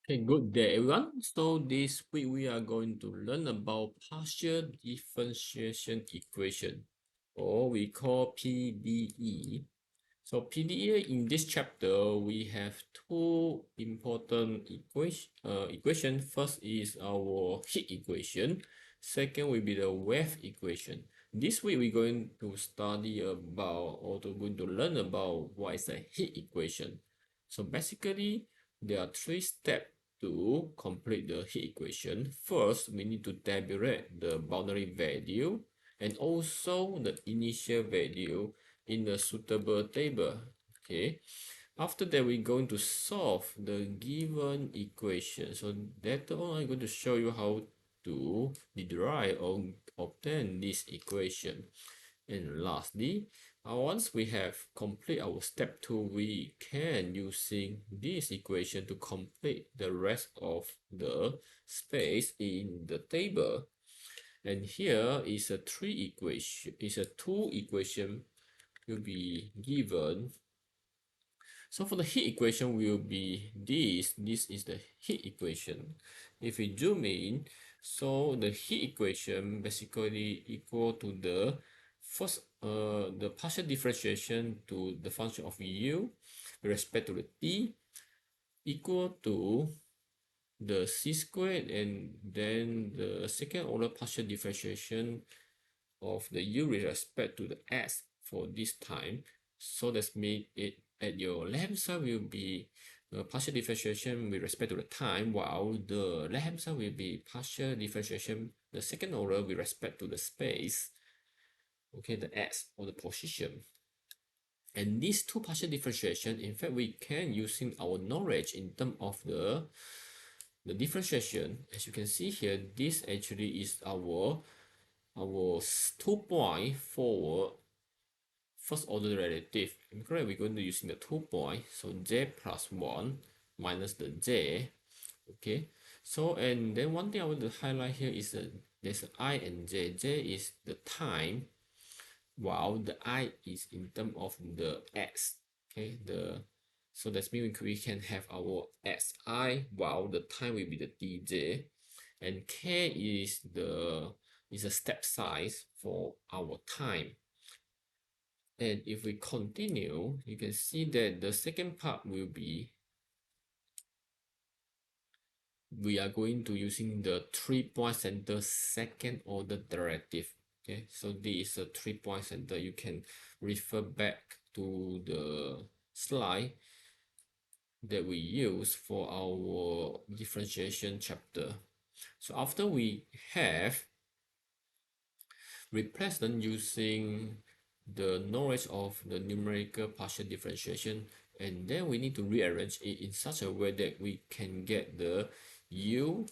Okay, good day everyone. So this week we are going to learn about partial differentiation equation, or we call PDE. So PDE, in this chapter we have two important equation. First is our heat equation. Second will be the wave equation. This week we're going to study about going to learn about what is a heat equation. So basically there are three steps to complete the heat equation. First, we need to tabulate the boundary value and also the initial value in a suitable table. Okay, after that we're going to solve the given equation. So later on I'm going to show you how to derive or obtain this equation. And lastly, once we have complete our step 2, we can using this equation to complete the rest of the space in the table. And here is a two equation will be given. So for the heat equation will be this is the heat equation. If we zoom in, so the heat equation basically equal to the first the partial differentiation to the function of u with respect to the t equal to the c squared, and then the second order partial differentiation of the u with respect to the s for this time. So that's mean it at your left hand side will be partial differentiation with respect to the time, while the left hand side will be partial differentiation the second order with respect to the space, okay, the s or the position. And these two partial differentiation, in fact, we can using our knowledge in terms of the differentiation. As you can see here, this actually is our 2 point for first order derivative. Correct, we're going to using the 2 point, so j plus 1 minus the j. Okay, so and then one thing I want to highlight here is that there's I and j. J is the time, while the I is in terms of the x. Okay, so that means we can have our xi, while the time will be the dj, and k is a step size for our time. And if we continue, you can see that the second part will be, we are going to using the 3-point center second order derivative. Okay, so this is a 3-point center. You can refer back to the slide that we use for our differentiation chapter. So after we have replace them using the knowledge of the numerical partial differentiation, and then we need to rearrange it in such a way that we can get the u.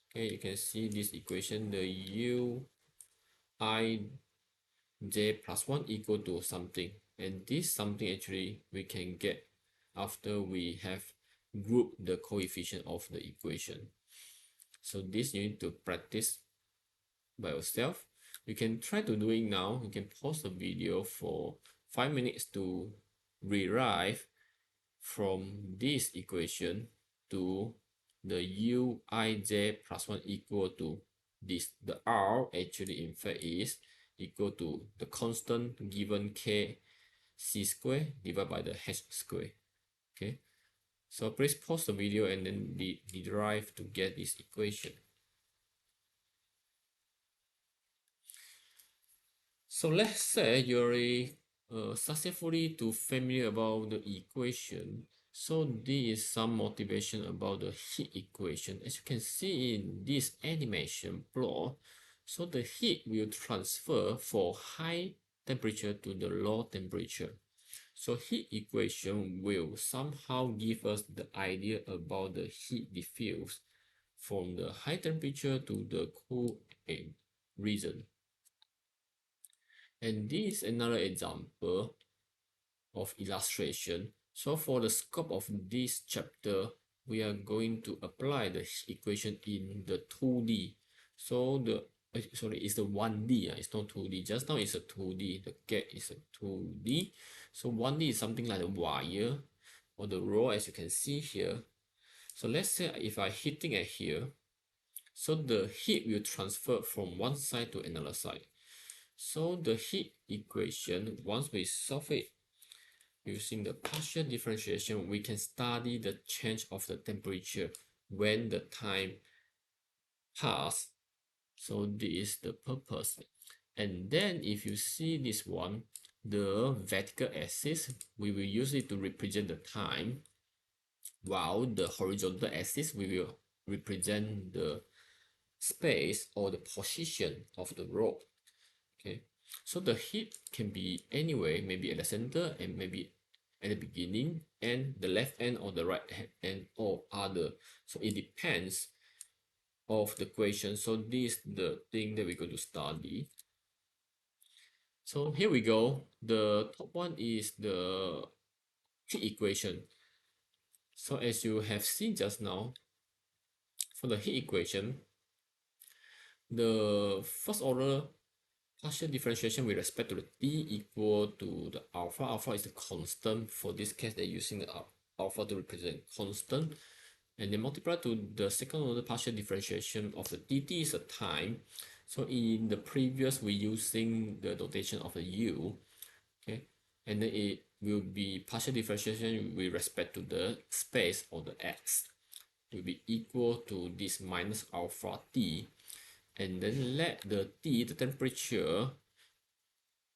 Okay, you can see this equation, the u I j plus 1 equal to something, and this something actually we can get after we have grouped the coefficient of the equation. So this you need to practice by yourself. You can try to do it now. You can pause the video for 5 minutes to derive from this equation to the uij plus 1 equal to this. The r actually in fact is equal to the constant given k c square divided by the h square. Okay, so please pause the video and then derive to get this equation. So let's say you're successfully to familiar about the equation. So this is some motivation about the heat equation. As you can see in this animation plot, so the heat will transfer for high temperature to the low temperature. So heat equation will somehow give us the idea about the heat diffuse from the high temperature to the cool region. And this is another example of illustration. So for the scope of this chapter, we are going to apply the equation in the 2D. So sorry, it's the 1D, it's not 2D. Just now it's a 2D, the gate is a 2D. So 1D is something like a wire or the rod, as you can see here. So let's say if I hitting at here, so the heat will transfer from one side to another side. So the heat equation, once we solve it using the partial differentiation, we can study the change of the temperature when the time pass. So this is the purpose. And then if you see this one, the vertical axis, we will use it to represent the time, while the horizontal axis, we will represent the space or the position of the rope. Okay, so the heat can be anywhere, maybe at the center and maybe at the beginning and the left end or the right end or other. So it depends of the question. So this is the thing that we're going to study. So here we go. The top one is the heat equation. So as you have seen just now, for the heat equation, the first order partial differentiation with respect to the t equal to the alpha. Alpha is the constant. For this case, they're using the alpha to represent constant. And then multiply to the second order partial differentiation of the dt is a time. So in the previous, we're using the notation of the u. Okay, and then it will be partial differentiation with respect to the space or the x will be equal to this minus alpha t, and then let the t, the temperature,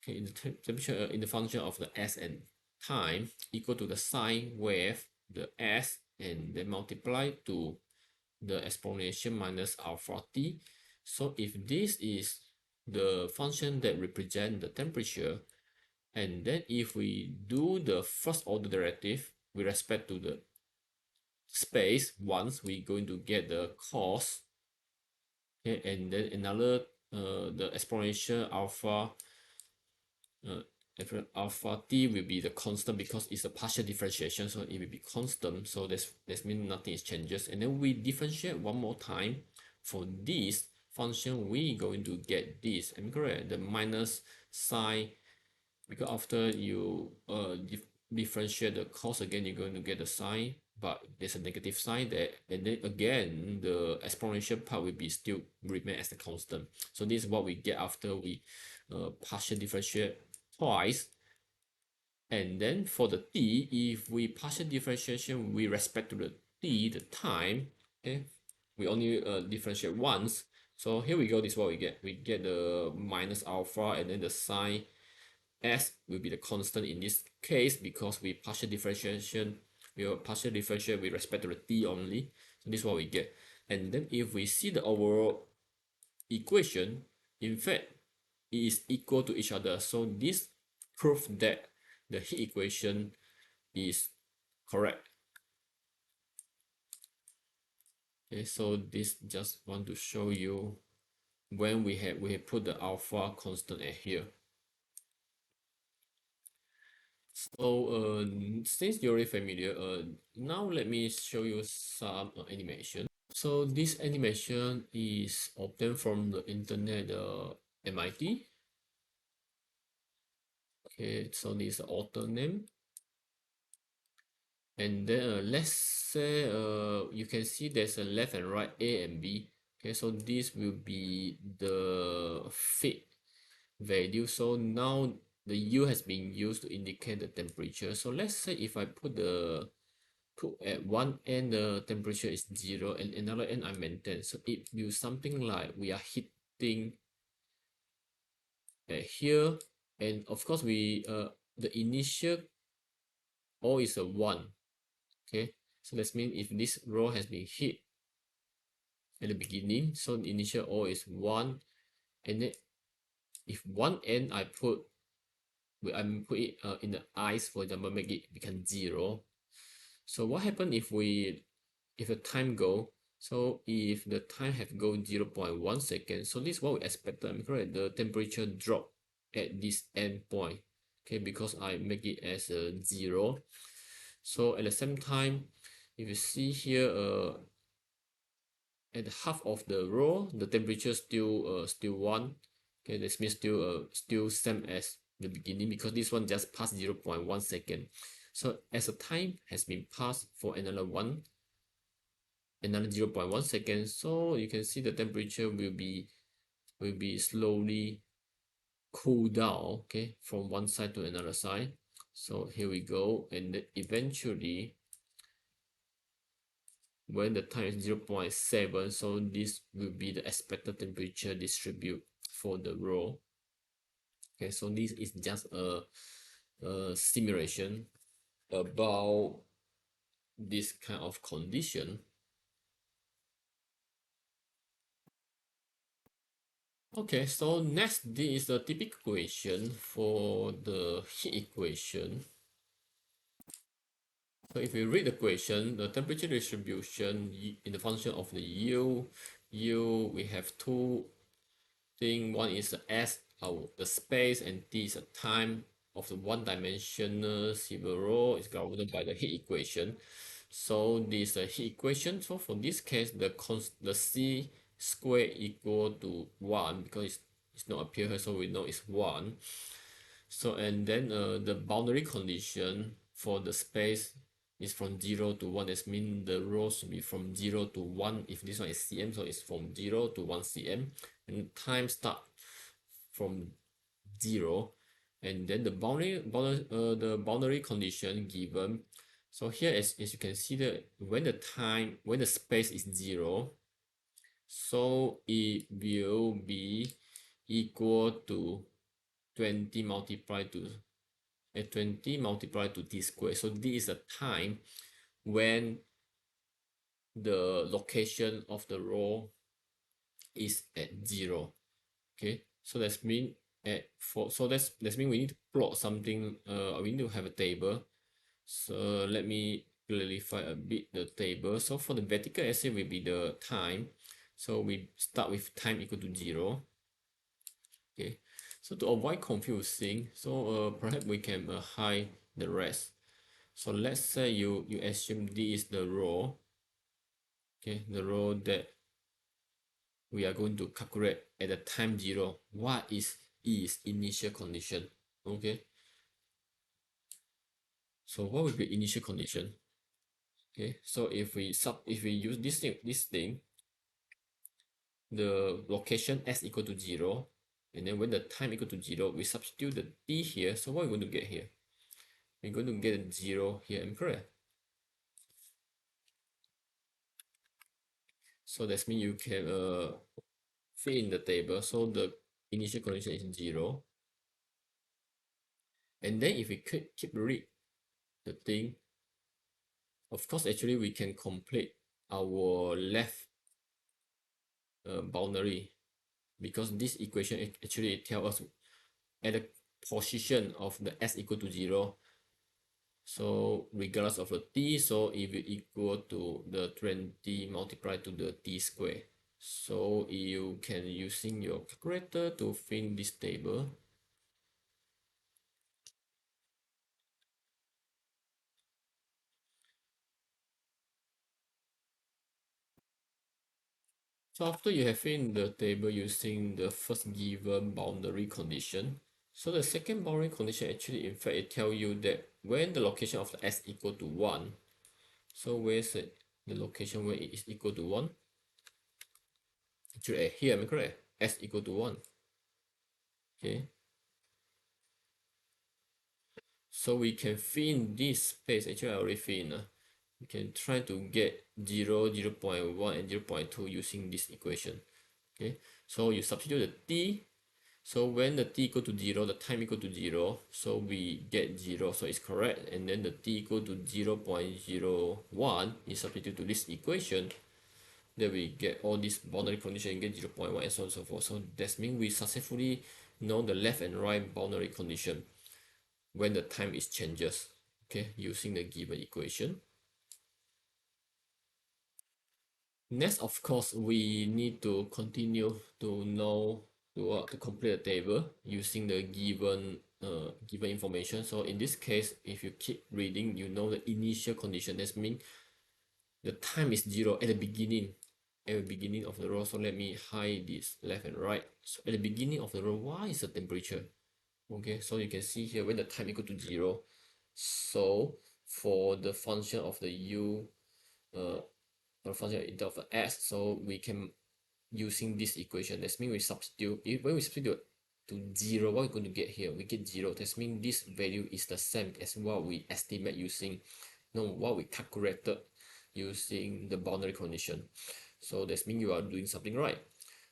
okay, in the temperature in the function of the s and time equal to the sine wave, the s, and then multiply to the exponential minus alpha t. So if this is the function that represent the temperature, and then if we do the first order derivative with respect to the space, once we're going to get the cos, okay, and then another the exponential alpha uh, alpha t will be the constant because it's a partial differentiation, so it will be constant. So that's mean nothing is changes, and then we differentiate one more time for this function. We going to get this, am I correct? The minus sine, because after you differentiate the cos again, you're going to get the sine, but there's a negative sign there, and then again the exponential part will be still remain as the constant. So this is what we get after we partial differentiate twice. And then for the t, if we partial differentiation with respect to the t, the time, okay, we only differentiate once. So here we go, this is what we get. We get the minus alpha, and then the sine s will be the constant in this case because we partial differentiation, we will partial differentiate with respect to the t only. So this is what we get. And then if we see the overall equation, in fact, it is equal to each other. So this proves that the heat equation is correct. Okay, so this just want to show you when we have put the alpha constant at here. So since you're already familiar, now let me show you some animation. So this animation is obtained from the internet, MIT. Okay, so this is the author name. And then let's say you can see there's a left and right, A and B. Okay, so this will be the fit value. So now the U has been used to indicate the temperature. So let's say if I put at one end the temperature is 0 and another end I maintain. So it will something like we are hitting at here, and of course we the initial O is a 1. Okay, so that means if this row has been hit at the beginning, so the initial O is 1, and then if one end I put it in the ice, for example, make it become 0. So what happen if the time go, so if the time have go 0.1 second, so this is what we expected, am I correct? The temperature drop at this end point, okay, because I make it as a 0. So at the same time, if you see here, at half of the row, the temperature still 1. Okay, this means still same as the beginning because this one just passed 0.1 second. So as the time has been passed for another 1 another 0.1 second. So you can see the temperature will be slowly cool down, okay, from one side to another side. So here we go, and eventually when the time is 0.7, so this will be the expected temperature distribute for the row. Okay, so this is just a simulation about this kind of condition. Okay, so next, this is the typical equation for the heat equation. So if you read the equation, the temperature distribution in the function of the U, we have two things. One is the S, the space, and T is the time of the one-dimensional silver row is governed by the heat equation. So this heat equation. So for this case, the C square equal to 1 because it's not appear here, so we know it's 1. So and then the boundary condition for the space is from 0 to 1. That means the row should be from 0 to 1. If this one is cm, so it's from 0 to 1 cm, and time start from 0. And then the boundary condition given. So here, as you can see, that when the space is 0, so it will be equal to 20 multiplied to 20 multiplied to t squared. So this is the time when the location of the row is at 0. Okay, so that's mean that's mean we need to plot something. We need to have a table. So let me clarify a bit the table. So for the vertical axis will be the time. So we start with time equal to 0. Okay, so to avoid confusing, so perhaps we can hide the rest. So let's say you assume this is the row, okay, the row that we are going to calculate at the time 0. What is initial condition? Okay, so what will be initial condition? Okay, so if we use this thing, the location s equal to 0, and then when the time equal to 0, we substitute the t here. So what are we going to get here? We're going to get a 0 here, am I correct? So that means you can fill in the table. So the initial condition is 0. And then if we keep read the thing, of course, actually we can complete our left boundary, because this equation actually tell us at the position of the s equal to 0. So regardless of the t, so it will equal to the 20 multiplied to the t square. So you can using your calculator to fill this table. So after you have filled the table using the first given boundary condition, so the second boundary condition actually in fact it tell you that when the location of the s equal to 1, so where's the location where it is equal to 1? Actually here, am I correct? S equal to 1. Okay. So we can fill in this space. Actually I already fill in. We can try to get 0, 0 0.1 and 0 0.2 using this equation. Okay. So you substitute the t. So when the t equal to 0, the time equal to 0, so we get 0, so it's correct. And then the t equal to 0 0.01 is substituted to this equation. Then we get all these boundary condition and get 0 0.1 and so on and so forth. So that means we successfully know the left and right boundary condition when the time is changes, okay, using the given equation. Next, of course, we need to continue to know to complete the table using the given information. So in this case, if you keep reading, you know the initial condition. That means the time is 0 at the beginning of the row. So let me hide this left and right. So at the beginning of the row, what is the temperature? Okay, so you can see here when the time equal to 0. So for the function of the u for the function in terms of s. So we can using this equation. That means we substitute, when we substitute to 0, what we're going to get here? We get 0. That means this value is the same as what we estimate using, no, what we calculated using the boundary condition. So that means you are doing something right.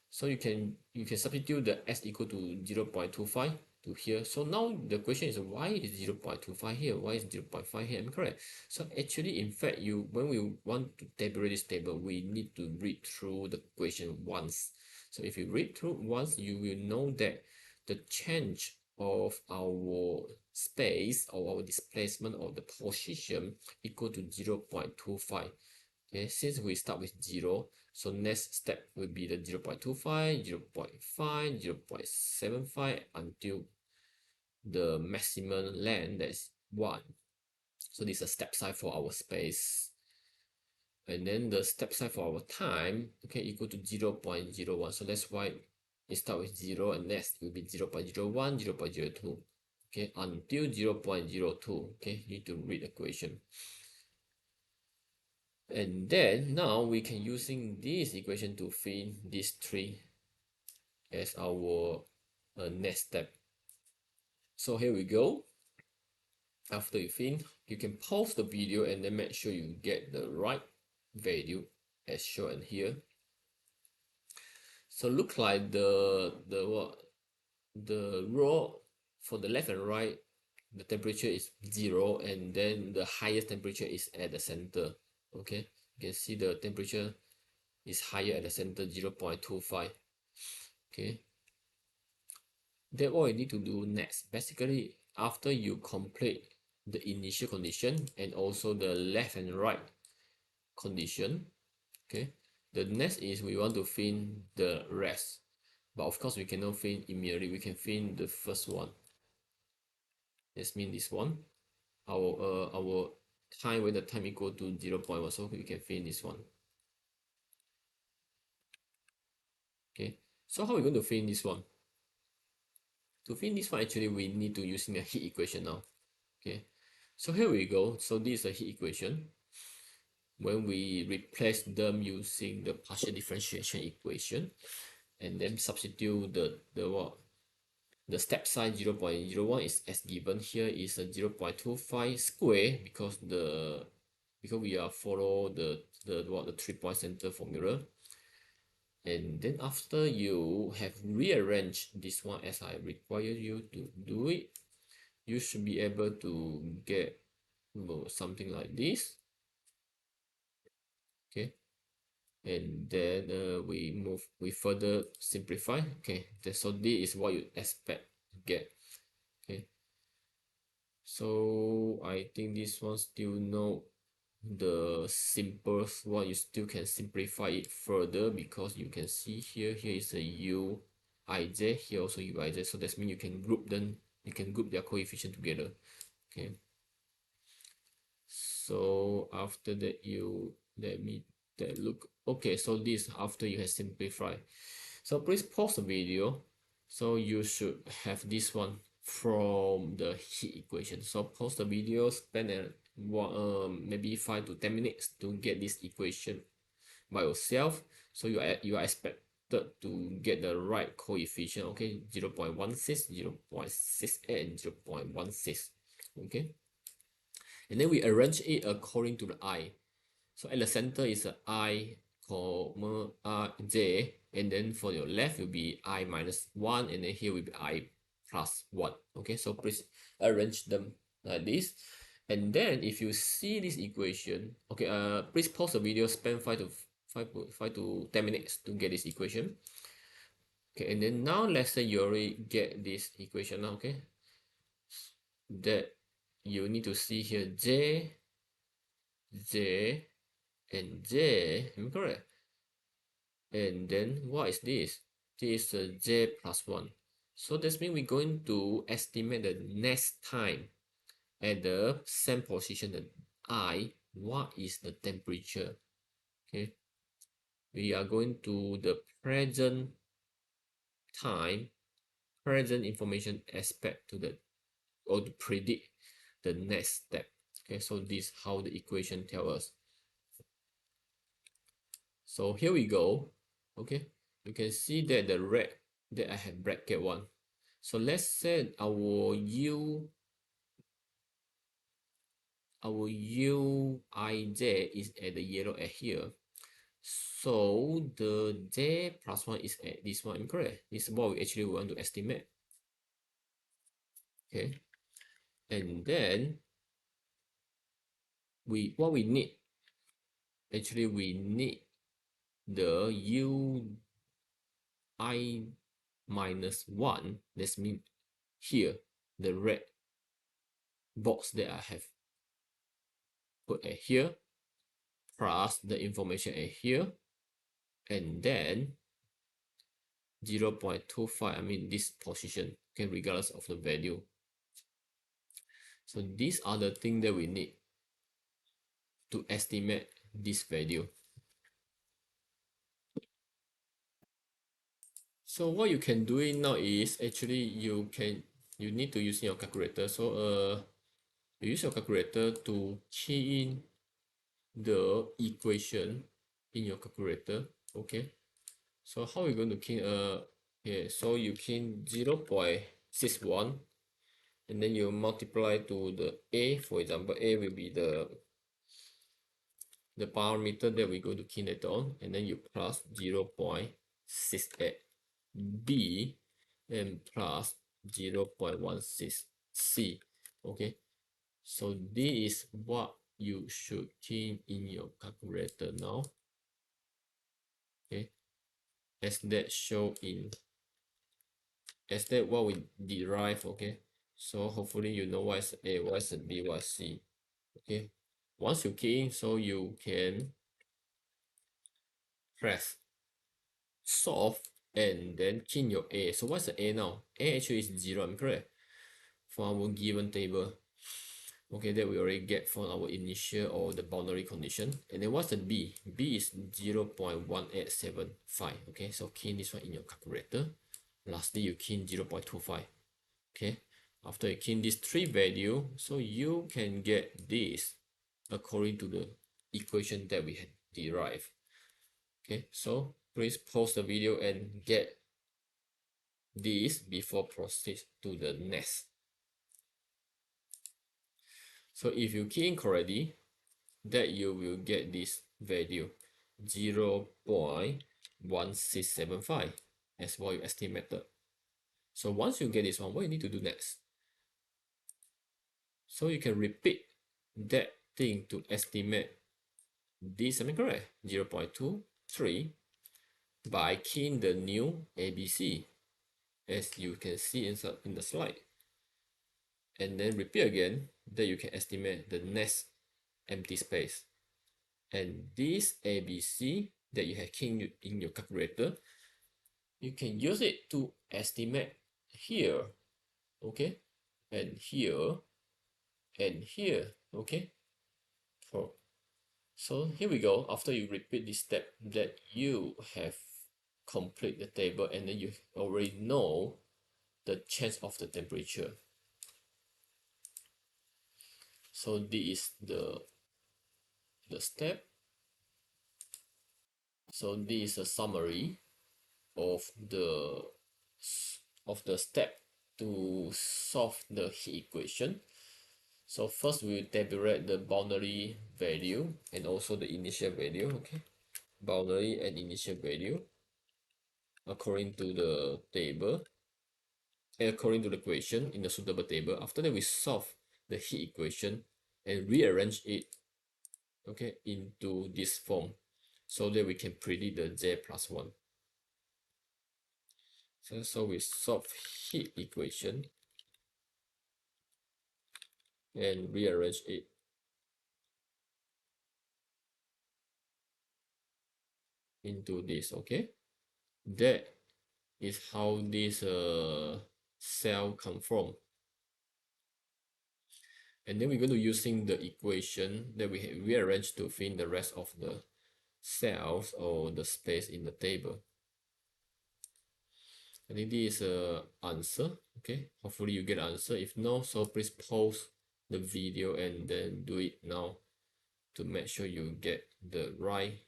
So you can substitute the s equal to 0 0.25 to here. So now the question is, why is 0 0.25 here? Why is 0 0.5 here? Am I correct? So actually, in fact, when we want to tabulate this table, we need to read through the equation once. So if you read through once, you will know that the change of our space or our displacement of the position equal to 0 0.25. Okay, since we start with 0, so next step will be the 0 0.25, 0 0.5, 0 0.75 until the maximum length, that's 1. So this is a step size for our space. And then the step size for our time, okay, equal to 0 0.01. So that's why it start with 0 and next will be 0 0.01, 0 0.02. Okay, until 0 0.02. Okay, you need to read the equation. And then now we can using this equation to fill these 3 as our next step. So here we go. After you fill, you can pause the video and then make sure you get the right value as shown here. So look like the row for the left and right, the temperature is 0, and then the highest temperature is at the center. Okay, you can see the temperature is higher at the center, 0 0.25. Okay, then what you need to do next, basically after you complete the initial condition and also the left and right condition, okay, the next is we want to fill the rest, but of course we cannot fill immediately. We can fill the first one. This means this one, our time, when the time equal to 0 0.1, so we can fill this one. Okay, so how are we going to fill this one? To fill this one, actually we need to using a heat equation now. Okay, so here we go. So this is a heat equation. When we replace them using the partial differentiation equation and then substitute the step size 0 0.01 is as given here, is a 0 0.25 square, because we are follow the 3-point center formula. And then after you have rearranged this one as I require you to do it, you should be able to get something like this. Okay, and then we further simplify. Okay, so this is what you expect to get. Okay, so I think this one still no the simplest one. You still can simplify it further, because you can see here is a u ij, here also u ij, so that means you can group them, you can group their coefficient together. Okay, so after that, you let me look. Okay, so this after you have simplified. So please pause the video. So you should have this one from the heat equation. So pause the video, spend maybe 5 to 10 minutes to get this equation by yourself. So you are expected to get the right coefficient. Okay, 0 0.16, 0 0.68, and 0 0.16. Okay, and then we arrange it according to the I. So at the center is a I, comma j, and then for your left will be I minus 1, and then here will be I plus 1. Okay, so please arrange them like this. And then if you see this equation, okay, please pause the video, spend 5 to 10 minutes to get this equation. Okay, and then now let's say you already get this equation now. Okay, that you need to see here j, and j, am I correct? And then what is this? This is j plus 1. So this means we're going to estimate the next time at the same position, the I, what is the temperature? Okay, we are going to the present time, present information aspect to the, or to predict the next step. Okay, so this is how the equation tells us. So here we go. Okay, you can see that the red that I have bracket one. So let's say our uij is at the yellow at here. So the j plus 1 is at this one, incorrect. This is what we actually want to estimate. Okay, and then what we need, actually we need the ui minus 1. That's mean here, the red box that I have put at here, plus the information at here, and then 0.25, I mean this position, okay, regardless of the value. So these are the things that we need to estimate this value. So what you can do it now is actually you need to use your calculator. So you use your calculator to key in the equation in your calculator. Okay. So how are you going to key yeah, so you key in 0.61 and then you multiply to the a. For example, a will be the parameter that we're going to key later on, and then you plus 0.68 b and plus 0.16 c. Okay, so this is what you should key in your calculator now. Okay, as that show in, as that what we derive. Okay, so hopefully you know what is a, what is b, what is c. Okay, once you key in, so you can press solve and then key in your a. So what's the a now? A actually is 0, I'm correct, for our given table. Okay, that we already get from our initial or the boundary condition. And then what's the b? B is 0.1875. Okay, so key in this one in your calculator. Lastly, you key in 0.25. Okay, after you key in these three value, so you can get this according to the equation that we had derived. Okay, so please pause the video and get this before proceed to the next. So if you key in correctly, that you will get this value 0.1675 as what you estimated. So once you get this one, what you need to do next? So you can repeat that thing to estimate this, am I correct? 0.23 by keying the new ABC, as you can see inside in the slide, and then repeat again, that you can estimate the next empty space. And this ABC that you have keyed in your calculator, you can use it to estimate here, okay, and here, and here, okay. So here we go. After you repeat this step, that you have complete the table, and then you already know the change of the temperature. So this is the step. So this is a summary of the step to solve the heat equation. So first we will tabulate the boundary value and also the initial value. Okay, boundary and initial value according to the table, according to the equation in the suitable table. After that, we solve the heat equation and rearrange it, okay, into this form, so that we can predict the j plus 1. So we solve heat equation and rearrange it into this. Okay, that is how this cell come from. And then we're going to using the equation that we have rearranged to fill in the rest of the cells or the space in the table. I think this is a answer. Okay, hopefully you get an answer. If no, so please pause the video and then do it now to make sure you get the right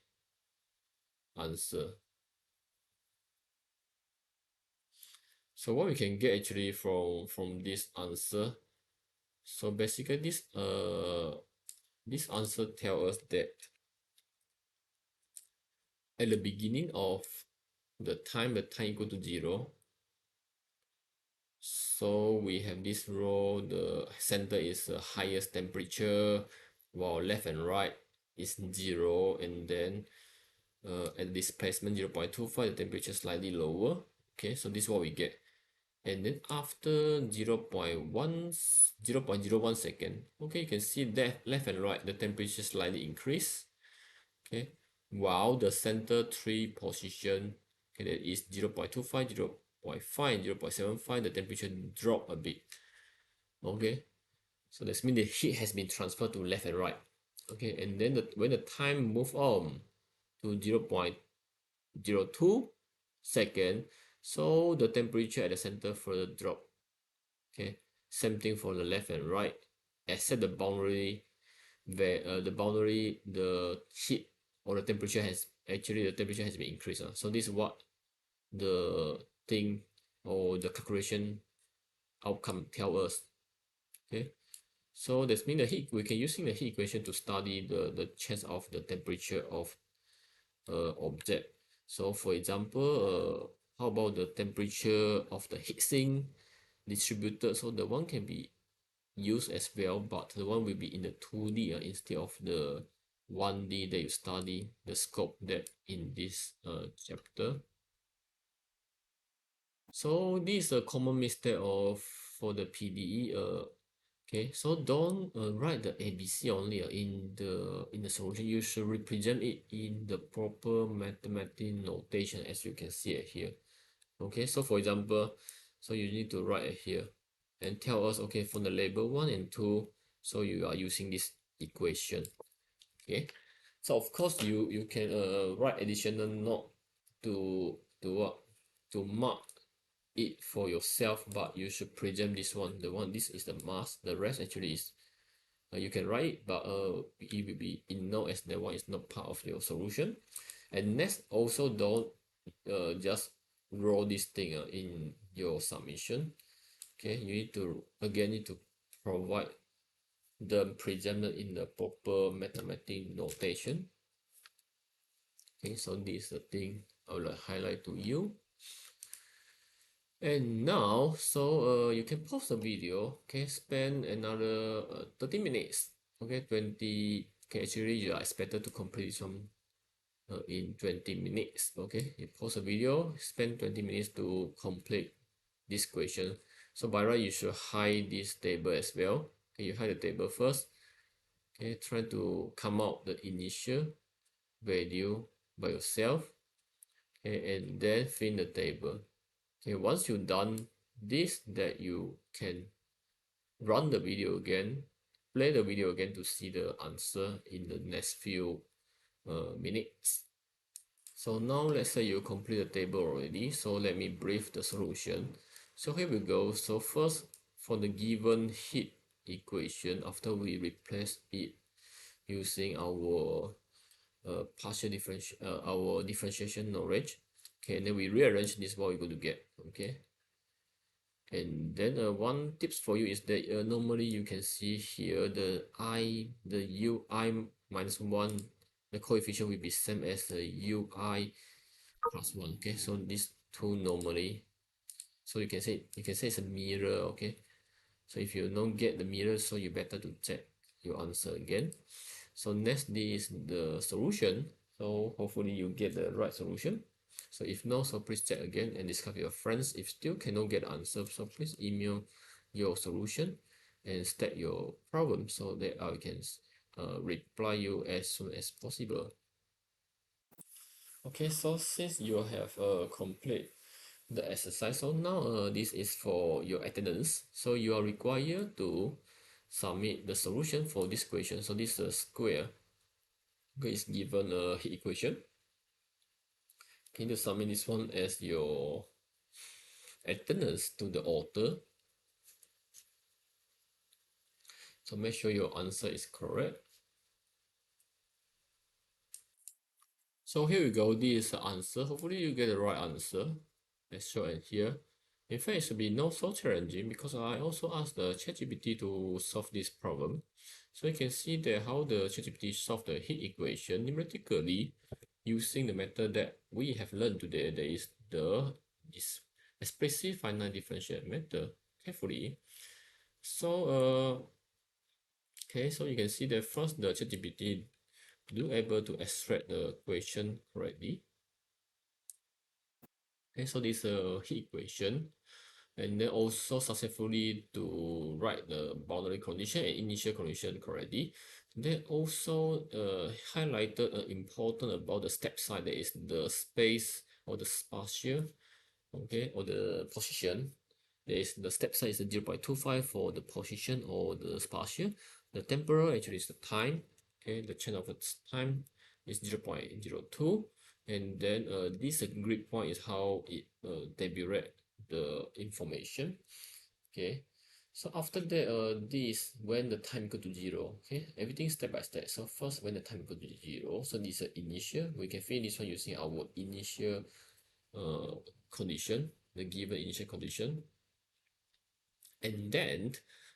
answer. So what we can get actually from this answer, so basically this answer tells us that at the beginning of the time equal to 0, so we have this row, the center is the highest temperature, while left and right is 0, and then at displacement 0.25, the temperature slightly lower. Okay, so this is what we get. And then after 0.01 second, okay, you can see that left and right, the temperature slightly increase. Okay, while the center 3 position, okay, that is 0.25, 0.5, 0.75, the temperature drop a bit. Okay, so that means the heat has been transferred to left and right. Okay, and then when the time move on to 0.02 second, so the temperature at the center further drop. Okay, same thing for the left and right, except the boundary where the heat or the temperature has been increased. So this is what the thing or the calculation outcome tell us. Okay, so that means the heat, we can using the heat equation to study the change of the temperature of object. So for example, how about the temperature of the heat sink distributed? So the one can be used as well, but the one will be in the 2D instead of the 1D that you study the scope that in this chapter. So this is a common mistake of for the PDE. Okay, so don't write the ABC only in the solution. You should represent it in the proper mathematical notation, as you can see it here. Okay, so for example, so you need to write it here and tell us, okay, for the label 1 and 2, so you are using this equation. Okay, so of course you can write additional note to what, to mark it for yourself, but you should present this one, this is the mass, the rest actually is you can write it, but it will be in note as that one is not part of your solution. And next, also don't just roll this thing in your submission. Okay, you need to provide the presented in the proper mathematical notation. Okay, so this is the thing I will highlight to you. And now, so you can pause the video. Okay, spend another 30 minutes. Okay, 20. Okay, actually you are expected to complete this one in 20 minutes. Okay, you pause the video, spend 20 minutes to complete this question. So by right, you should hide this table as well. Okay, you hide the table first. Okay, try to come out the initial value by yourself. Okay, and then fill the table. Okay, once you've done this, that you can run the video again, play the video again to see the answer in the next few minutes. So now let's say you complete the table already. So let me brief the solution. So here we go. So first, for the given heat equation, after we replace it using our our differentiation knowledge, okay, and then we rearrange this, what we're going to get. Okay, and then one tips for you is that normally you can see here the ui minus 1, the coefficient will be same as the ui plus 1. Okay, so these two normally, so you can say it's a mirror. Okay, so if you don't get the mirror, so you better to check your answer again. So next, this is the solution. So hopefully you get the right solution. So if no, so please check again and discuss with your friends. If still cannot get the answer, so please email your solution and state your problem so that I can reply you as soon as possible. Okay, so since you have complete the exercise, so now this is for your attendance. So you are required to submit the solution for this question. So this is a square. Okay, is given a heat equation. Can you submit this one as your attendance to the author? So make sure your answer is correct. So here we go. This is the answer. Hopefully you get the right answer as shown here. In fact, it should be not so challenging because I also asked the ChatGPT to solve this problem. So you can see that how the ChatGPT solved the heat equation numerically using the method that we have learned today. That is the this expressive finite differential method carefully. So okay, so you can see that first the ChatGPT do able to extract the equation correctly. Okay, so this heat equation, and then also successfully to write the boundary condition and initial condition correctly. Then also highlighted important about the step side, that is the space or the spatial, okay, or the position. There is the step size is 0.25 for the position or the spatial. The temporal actually is the time. Okay, the chain of its time is 0.02. And then this grid point is how it tabulate the information. Okay. So after that, this when the time equal to zero. Okay, everything step by step. So first, when the time equal to zero, so this is initial. We can fill this one using our initial uh, condition, the given initial condition. And then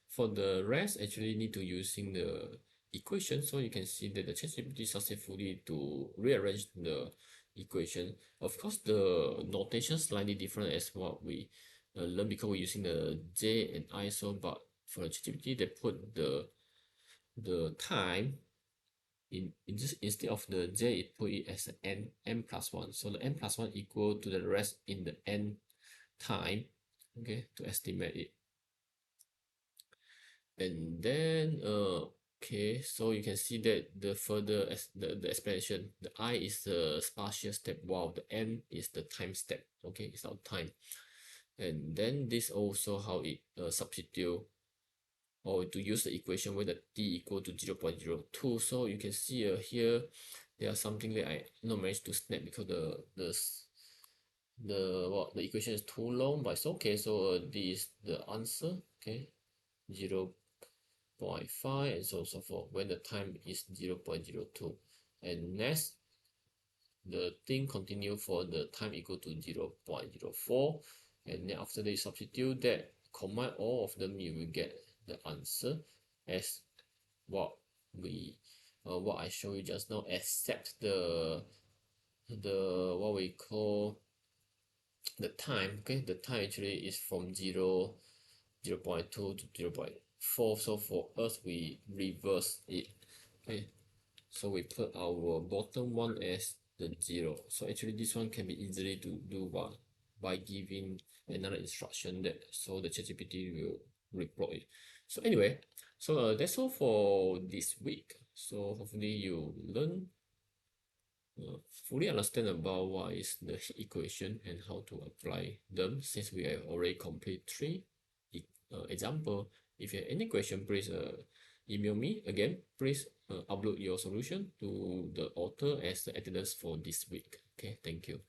for the rest, actually need to using the equation. So you can see that the ChatGPT successfully to rearrange the equation. Of course, the notation slightly different as what we learned because we're using the J and I. So, but for the ChatGPT, they put the time in just instead of the J, it put it as n plus one. So the n plus one equal to the rest in the n time. Okay, to estimate it. And then okay, so you can see that the further as the explanation, the I is the spatial step while the n is the time step. Okay, it's our time. And then this also how it substitute or to use the equation where the t equal to 0.02. So you can see here there are something that I not managed to snap because the equation is too long, but it's okay. So this is the answer. Okay, 0.5 and so on so forth when the time is 0.02. And next, the thing continue for the time equal to 0.04. And then after they substitute that, combine all of them, you will get the answer as what we what I showed you just now, except the what we call the time. Okay, the time actually is from 0.2 to 0.4. So for us, we reverse it. Okay, so we put our bottom one as the 0. So actually this one can be easily to do by giving another instruction that so the ChatGPT will report it. So anyway, so that's all for this week. So hopefully you learn fully understand about what is the heat equation and how to apply them, since we have already complete three example. If you have any question, please email me again. Please upload your solution to the author as the attendance for this week. Okay, thank you.